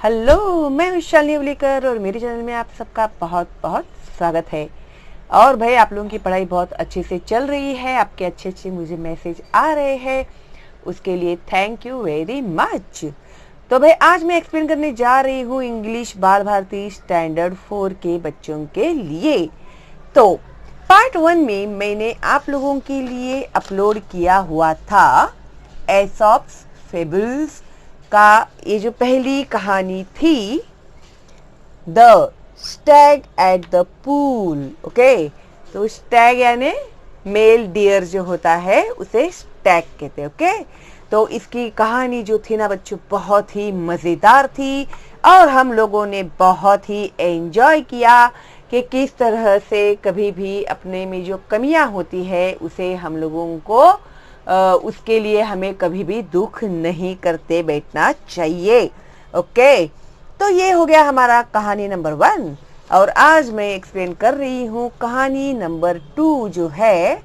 Hello, मैं हूं शालिनी उलीकर और मेरे चैनल में आप सबका बहुत बहुत स्वागत है। और भाई आप लोगों की पढ़ाई बहुत अच्छे से चल रही है, आपके अच्छे अच्छे मुझे मैसेज आ रहे हैं, उसके लिए थैंक यू वेरी मच। तो भाई आज मैं एक्सप्लेन करने जा रही हूँ इंग्लिश बाल भारती स्टैंडर्ड 4 के बच्चों के लिए। तो पार्ट 1 में मैंने आप लोगों के लिए अपलोड किया हुआ था एसॉप्स फेबल्स का ये जो पहली कहानी थी, the Stag at the pool. Okay, तो स्टैग यानी मेल डियर जो होता है उसे स्टैग कहते हैं। ओके, तो इसकी कहानी जो थी ना बच्चों बहुत ही मज़ेदार थी और हम लोगों ने बहुत ही एंजॉय किया कि किस तरह से कभी भी अपने में जो कमियां होती है उसे हम लोगों को उसके लिए हमें कभी भी दुख नहीं करते बैठना चाहिए। ओके, तो ये हो गया हमारा कहानी नंबर 1 और आज मैं एक्सप्लेन कर रही हूँ कहानी नंबर 2 जो है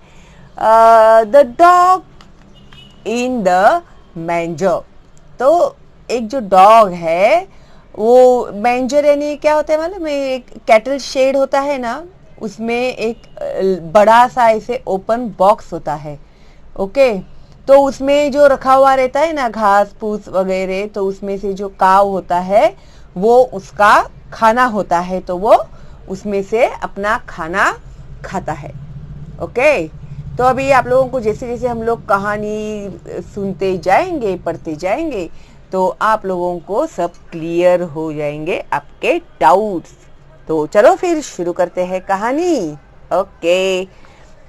the dog in the manager. तो एक जो डॉग है वो मैंजर यानी क्या होता है मालूम है, एक कैटल शेड होता है ना, उसमें एक बड़ा सा ऐसे ओपन बॉक्स होता है। ओके, तो उसमें जो रखा हुआ रहता है ना घास फूस वगैरह, तो उसमें से जो काव होता है वो उसका खाना होता है, तो वो उसमें से अपना खाना खाता है। ओके, तो अभी आप लोगों को जैसे जैसे हम लोग कहानी सुनते जाएंगे पढ़ते जाएंगे तो आप लोगों को सब क्लियर हो जाएंगे आपके डाउट्स। तो चलो फिर शुरू करते हैं कहानी। ओके,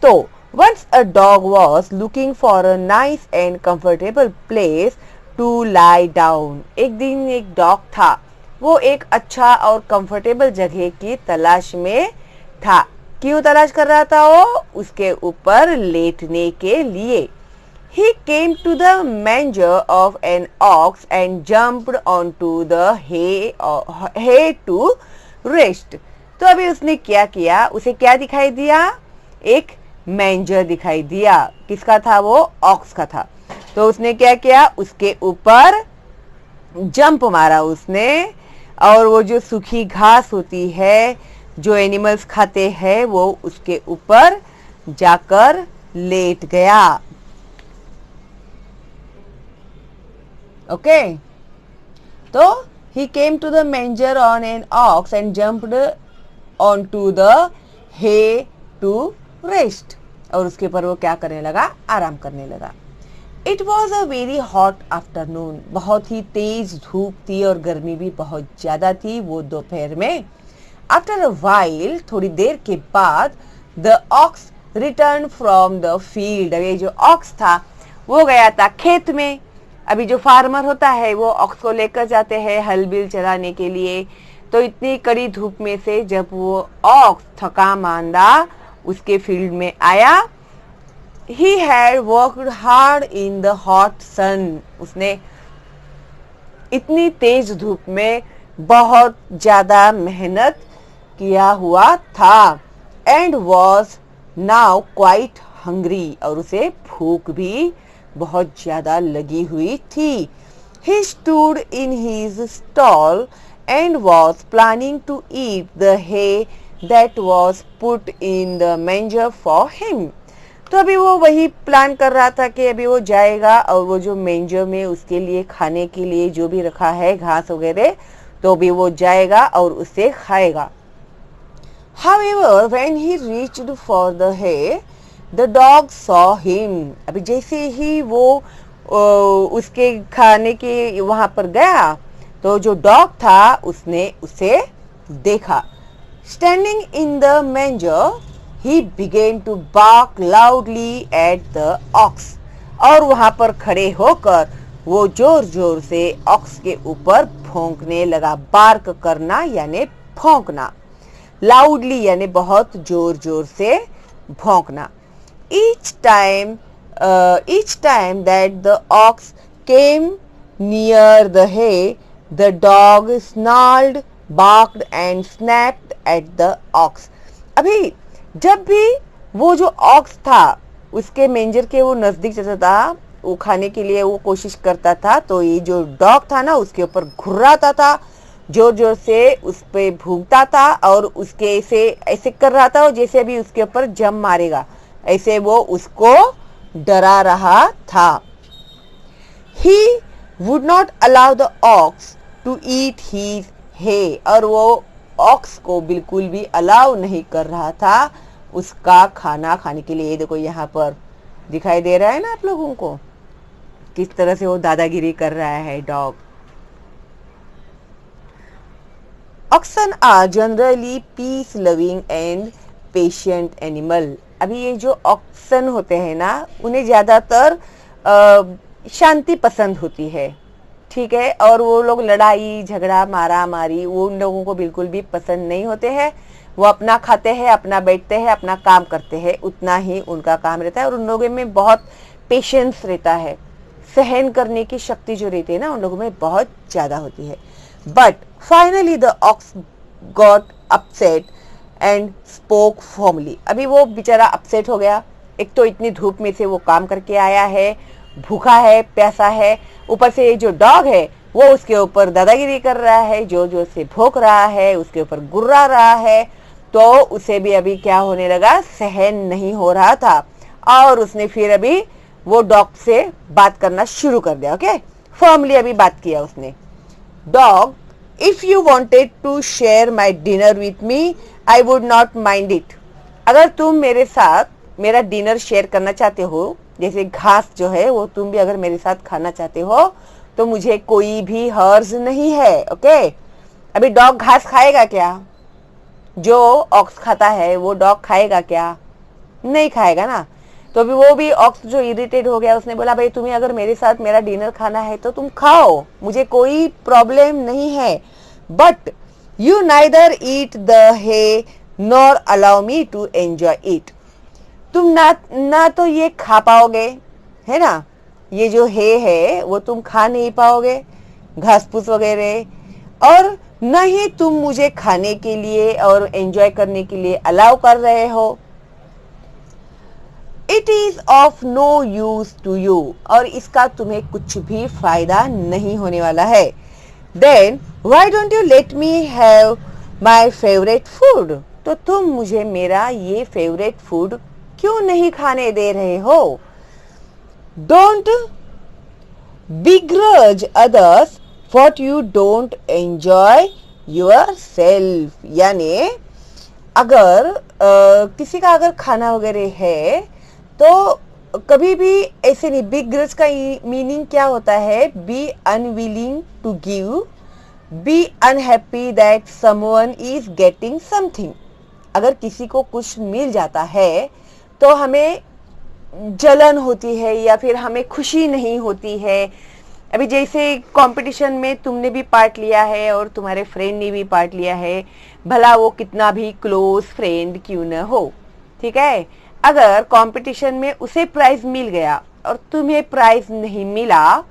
तो once a dog was looking for a nice and comfortable place to lie down। एक दिन एक डॉग था, वो एक अच्छा और कंफर्टेबल जगह की तलाश में था। क्यों तलाश कर रहा था वो? उसके ऊपर लेटने के लिए। He came to the manger of an ox and jumped onto the hay to rest। तो अभी उसने क्या किया, उसे क्या दिखाई दिया? एक मैंजर दिखाई दिया। किसका था वो? ऑक्स का था। तो उसने क्या किया, उसके ऊपर जंप मारा उसने और वो जो सूखी घास होती है जो एनिमल्स खाते हैं वो उसके ऊपर जाकर लेट गया। ओके, तो he came to the manger on an ox and jumped onto the hay to rest। और उसके ऊपर वो क्या करने लगा? आराम करने लगा। It was a very hot afternoon। बहुत ही तेज धूप थी और गर्मी भी बहुत ज्यादा थी वो दोपहर में। After a while, थोड़ी देर के बाद the ox returned from the field। अब ये जो ऑक्स था वो गया था खेत में। अभी जो फार्मर होता है वो ऑक्स को लेकर जाते हैं हल बिल चलाने के लिए। तो इतनी कड़ी धूप में से जब वो ऑक्स थका मांदा उसके फील्ड में आया, he had worked hard in the hot sun। उसने इतनी तेज धूप में बहुत ज्यादा मेहनत किया हुआ था and was now quite hungry। और उसे भूख भी बहुत ज्यादा लगी हुई थी। He stood in his stall and was planning to eat the hay that was put in the manger for him। तो अभी वो वही प्लान कर रहा था कि अभी वो जाएगा और वो जो मेंजर में उसके लिए खाने के लिए जो भी रखा है घास वगैरह, तो अभी वो जाएगा और उसे खाएगा। However, when he reached for the hay, the dog saw him। अभी जैसे ही वो उसके खाने के वहां पर गया तो जो डॉग था उसने उसे देखा। Standing in the manger, he began to bark loudly at the ox। और वहां पर खड़े होकर वो जोर जोर से ऑक्स के ऊपर भौंकने लगा। बार्क करना यानी भौंकना, लाउडली यानी बहुत जोर जोर से भौंकना। Each time that the ox came near the hay, the dog snarled, barked and snapped at the ox। अभी जब भी वो जो ऑक्स था उसके मेंजर के वो नजदीक जाता था, वो खाने के लिए वो कोशिश करता था, तो ये जो डॉग था ना उसके ऊपर घुर्राता था जोर जोर से उस पे भूंकता था और उसके ऐसे ऐसे कर रहा था जैसे अभी उसके ऊपर जम मारेगा, ऐसे वो उसको डरा रहा था। He would not allow the ox to eat his hay, और वो ऑक्स को बिल्कुल भी अलाउ नहीं कर रहा था उसका खाना खाने के लिए। ये देखो यहाँ पर दिखाई दे रहा है ना आप लोगों को किस तरह से वो दादागिरी कर रहा है dog. Oxen are generally peace loving and patient animal। अभी ये जो ऑक्सन होते हैं ना उन्हें ज्यादातर शांति पसंद होती है, ठीक है, और वो लोग लड़ाई झगड़ा मारा मारी वो उन लोगों को बिल्कुल भी पसंद नहीं होते हैं। वो अपना खाते हैं, अपना बैठते हैं, अपना काम करते हैं, उतना ही उनका काम रहता है। और उन लोगों में बहुत पेशेंस रहता है, सहन करने की शक्ति जो रहती है ना उन लोगों में बहुत ज्यादा होती है। But finally the ox got upset and spoke formally. अभी वो बेचारा अपसेट हो गया, एक तो इतनी धूप में से वो काम करके आया है, भूखा है, प्यासा है, ऊपर से ये जो डॉग है वो उसके ऊपर दादागिरी कर रहा है, जोर जोर से भौंक रहा है, उसके ऊपर गुर्रा रहा है। तो उसे भी अभी क्या होने लगा, सहन नहीं हो रहा था और उसने फिर अभी वो डॉग से बात करना शुरू कर दिया। ओके, फॉर्मली अभी बात किया उसने। Dog, if you wanted to share my dinner with me I would not mind it. अगर तुम मेरे साथ मेरा डिनर शेयर करना चाहते हो, जैसे घास जो है वो तुम भी अगर मेरे साथ खाना चाहते हो तो मुझे कोई भी हर्ज नहीं है। ओके, अभी डॉग घास खाएगा क्या? जो ऑक्स खाता है वो डॉग खाएगा क्या? नहीं खाएगा ना। तो अभी वो भी ऑक्स जो इरिटेट हो गया, उसने बोला भाई तुम्हें अगर मेरे साथ मेरा डिनर खाना है तो तुम खाओ, मुझे कोई प्रॉब्लम नहीं है, but you neither eat the hay nor allow me to enjoy it. तुम ना तो ये खा पाओगे, है ना, ये जो है वो तुम खा नहीं पाओगे, घास फूस वगैरह, और न ही तुम मुझे खाने के लिए और एंजॉय करने के लिए अलाउ कर रहे हो। It is of no use to you, और इसका तुम्हें कुछ भी फायदा नहीं होने वाला है। Then why don't you let me have my favourite food, तो तुम मुझे मेरा ये फेवरेट फूड क्यों नहीं खाने दे रहे हो? Don't begrudge others what you don't enjoy yourself। यानी अगर किसी का अगर खाना वगैरह है तो कभी भी ऐसे नहीं। begrudge का मीनिंग क्या होता है? Be unwilling to give, be unhappy that someone is getting something. अगर किसी को कुछ मिल जाता है तो हमें जलन होती है या फिर हमें खुशी नहीं होती है। अभी जैसे कंपटीशन में तुमने भी पार्ट लिया है और तुम्हारे फ्रेंड ने भी पार्ट लिया है, भला वो कितना भी क्लोज फ्रेंड क्यों न हो, ठीक है, अगर कंपटीशन में उसे प्राइज मिल गया और तुम्हें प्राइज नहीं मिला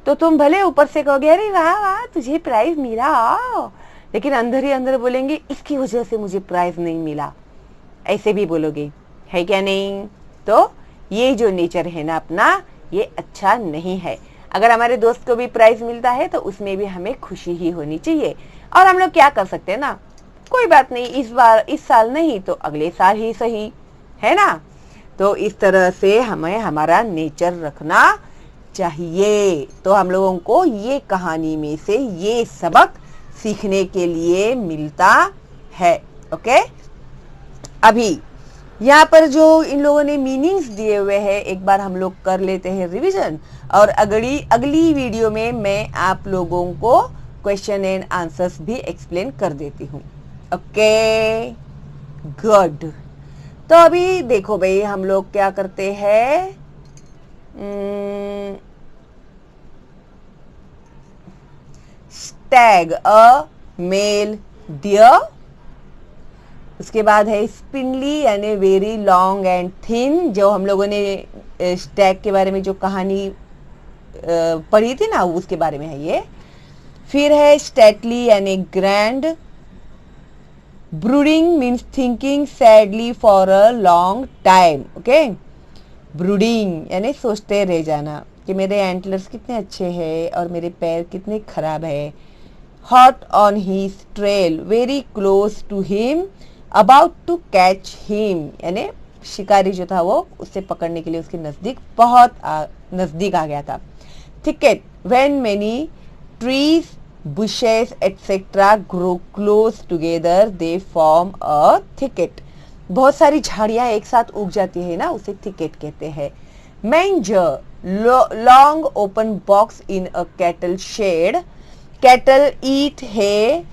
तो तुम भले ऊपर से कहोगे अरे वाह वाह तुझे प्राइज मिला, लेकिन अंदर ही अंदर बोलेंगे इसकी वजह से मुझे प्राइज नहीं मिला, ऐसे भी बोलोगे, है क्या नहीं? तो ये जो नेचर है ना अपना, ये अच्छा नहीं है। अगर हमारे दोस्त को भी प्राइज मिलता है तो उसमें भी हमें खुशी ही होनी चाहिए। और हम लोग क्या कर सकते हैं ना, कोई बात नहीं, इस बार इस साल नहीं तो अगले साल ही सही, है ना। तो इस तरह से हमें हमारा नेचर रखना चाहिए। तो हम लोगों को ये कहानी में से ये सबक सीखने के लिए मिलता है। ओके, अभी यहाँ पर जो इन लोगों ने मीनिंग्स दिए हुए हैं एक बार हम लोग कर लेते हैं रिवीजन, और अगली वीडियो में मैं आप लोगों को क्वेश्चन एंड आंसर्स भी एक्सप्लेन कर देती हूँ। Okay good. तो अभी देखो भाई हम लोग क्या करते हैं, स्टैग अ मेल डियर, उसके बाद है स्पिनली यानी वेरी लॉन्ग एंड थिन, जो हम लोगों ने स्टैग के बारे में जो कहानी पढ़ी थी ना उसके बारे में है ये। फिर है स्टेटली यानी grand, brooding means thinking sadly for a long time. Okay, brooding यानी सोचते रह जाना कि मेरे एंटलर्स कितने अच्छे हैं और मेरे पैर कितने खराब है, hot on his trail, very close to him, about to catch him, यानी शिकारी जो था वो उससे पकड़ने के लिए उसके नजदीक बहुत नजदीक आ गया था. Thicket, when many trees, bushes, etc. grow close together, they form a thicket. बहुत सारी झाड़ियां एक साथ उग जाती है ना, उसे thicket कहते हैं. Manger, long open box in a cattle shed. Cattle eat hay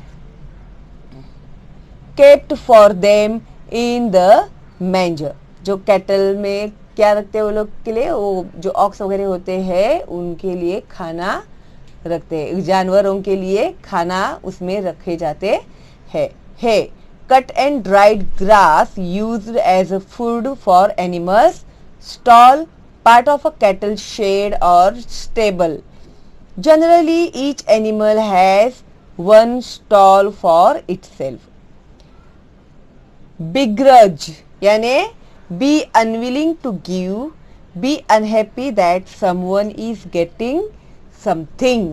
kept for them in the manger. जो कैटल में क्या रखते हैं वो लोग के लिए, वो जो ऑक्स वगैरह होते हैं उनके लिए खाना रखते हैं, जानवरों के लिए खाना उसमें रखे जाते हैं. Hay cut and dried grass used as a food for animals. Stall, part of a cattle shed or stable. Generally, each animal has one stall for itself. Begrudge, यानी be unwilling to give, be unhappy that someone is getting something.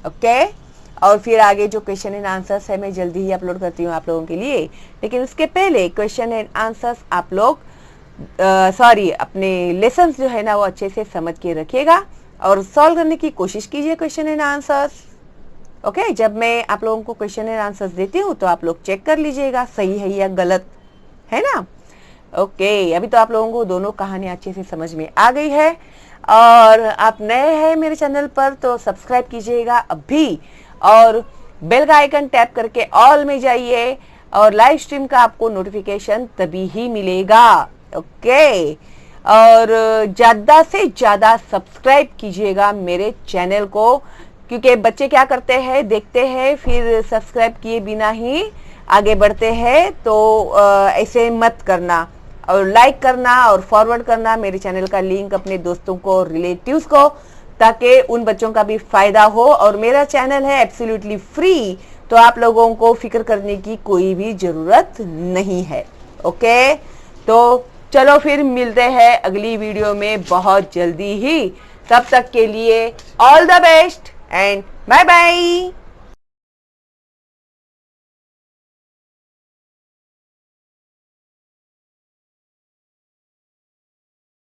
Okay? और फिर आगे जो question and answers है मैं जल्दी ही upload करती हूँ आप लोगों के लिए, लेकिन उसके पहले क्वेश्चन एंड आंसर्स आप लोग अपने लेसन्स जो है ना वो अच्छे से समझ के रखिएगा और सॉल्व करने की कोशिश कीजिए क्वेश्चन एंड आंसर्स. ओके, जब मैं आप लोगों को क्वेश्चन एंड आंसर्स देती हूँ तो आप लोग चेक कर लीजिएगा सही है या गलत है ना. ओके, अभी तो आप लोगों को दोनों कहानी अच्छे से समझ में आ गई है. और आप नए हैं मेरे चैनल पर तो सब्सक्राइब कीजिएगा अभी और बेल का आइकन टैप करके ऑल में जाइए और लाइव स्ट्रीम का आपको नोटिफिकेशन तभी ही मिलेगा. ओके, और ज्यादा से ज्यादा सब्सक्राइब कीजिएगा मेरे चैनल को, क्योंकि बच्चे क्या करते हैं, देखते हैं फिर सब्सक्राइब किए बिना ही आगे बढ़ते हैं. तो ऐसे मत करना और लाइक करना और फॉरवर्ड करना मेरे चैनल का लिंक अपने दोस्तों को, रिलेटिव्स को, ताकि उन बच्चों का भी फायदा हो. और मेरा चैनल है एब्सोल्युटली फ्री, तो आप लोगों को फिक्र करने की कोई भी जरूरत नहीं है. ओके, तो चलो फिर मिलते हैं अगली वीडियो में बहुत जल्दी ही. तब तक के लिए all the best and bye bye.